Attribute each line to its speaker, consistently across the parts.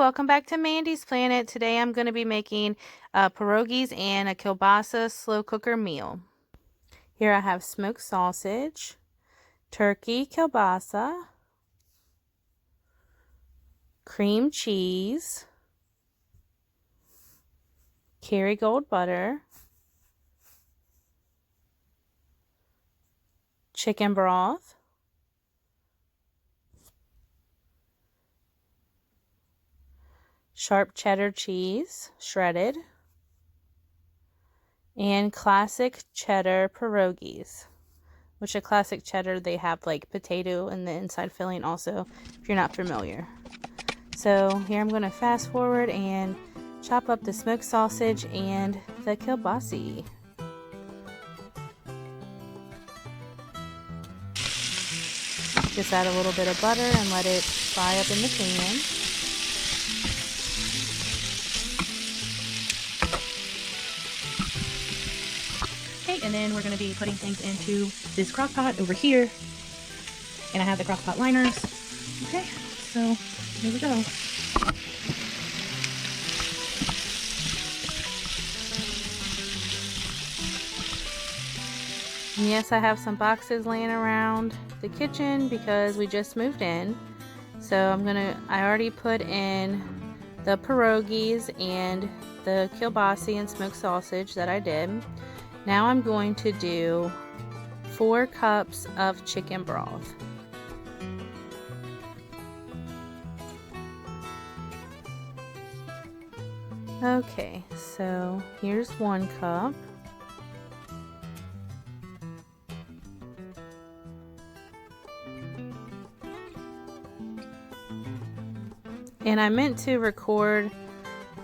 Speaker 1: welcome back to Mandy's Planet. Today I'm going to be making pierogies and a kielbasa slow cooker meal. Here I have smoked sausage, turkey kielbasa, cream cheese, Kerrygold butter, chicken broth, sharp cheddar cheese, shredded, and classic cheddar pierogies, which a classic cheddar, they have like potato in the inside filling also, if you're not familiar. So here I'm going to fast forward and chop up the smoked sausage and the kielbasa. Just add a little bit of butter and let it fry up in the pan.
Speaker 2: And then we're going to be putting things into this crock pot over here. And I have the crock pot liners. Okay, so here we go.
Speaker 1: And yes, I have some boxes laying around the kitchen because we just moved in. So I already put in the pierogies and the kielbasa and smoked sausage that I did. Now I'm going to do 4 cups of chicken broth. Okay, so here's 1 cup. And I meant to record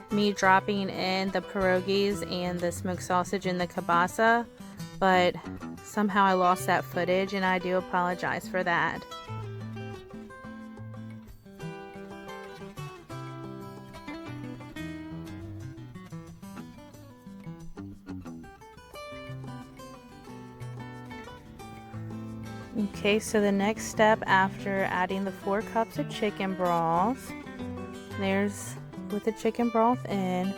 Speaker 1: me dropping in the pierogies and the smoked sausage and the kielbasa, but somehow I lost that footage and I do apologize for that. Okay, so the next step after adding the 4 cups of chicken broth, with the chicken broth in,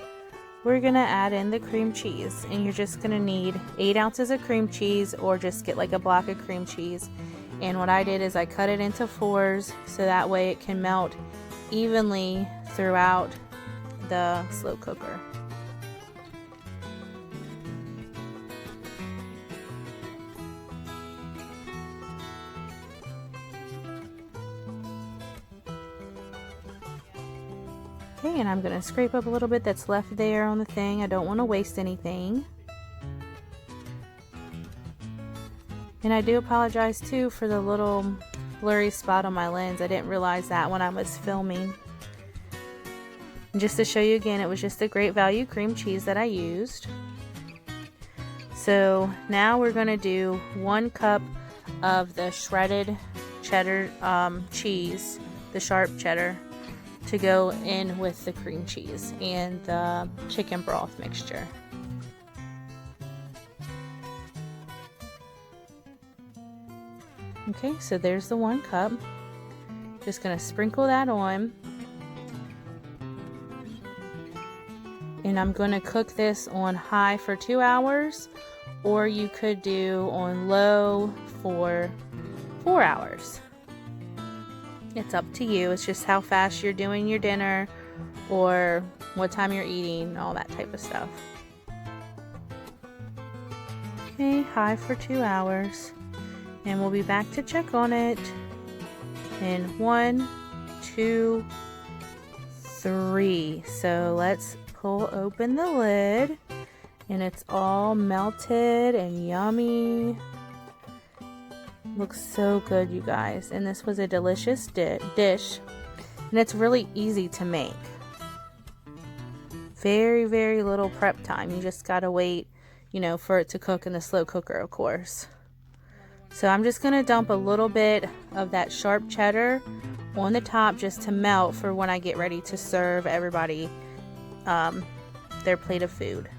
Speaker 1: we're gonna add in the cream cheese, and you're just gonna need 8 ounces of cream cheese, or just get like a block of cream cheese. And what I did is I cut it into 4s so that way it can melt evenly throughout the slow cooker. Okay, and I'm going to scrape up a little bit that's left there on the thing. I don't want to waste anything. And I do apologize too for the little blurry spot on my lens. I didn't realize that when I was filming. And just to show you again, it was just the Great Value cream cheese that I used. So now we're going to do 1 cup of the shredded cheddar cheese, the sharp cheddar, to go in with the cream cheese and the chicken broth mixture. Okay, so there's the 1 cup. Just gonna sprinkle that on. And I'm gonna cook this on high for 2 hours, or you could do on low for 4 hours. It's up to you. It's just how fast you're doing your dinner or what time you're eating, all that type of stuff. Okay, high for 2 hours. And we'll be back to check on it in 1, 2, 3. So let's pull open the lid, and it's all melted and yummy. Looks so good, you guys, and this was a delicious dish, and it's really easy to make. Very, very little prep time. You just gotta wait, for it to cook in the slow cooker, of course. So I'm just gonna dump a little bit of that sharp cheddar on the top just to melt for when I get ready to serve everybody their plate of food.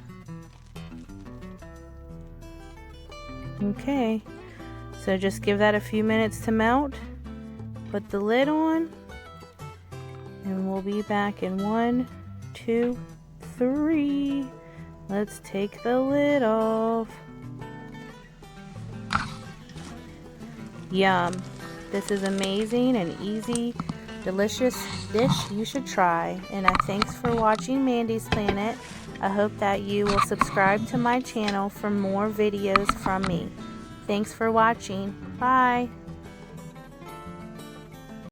Speaker 1: Okay. So just give that a few minutes to melt, put the lid on, And we'll be back in 1, 2, 3. Let's take the lid off. Yum. This is amazing and easy, delicious dish you should try. And thanks for watching Mandy's Planet. I hope that you will subscribe to my channel for more videos from me. Thanks for watching. Bye.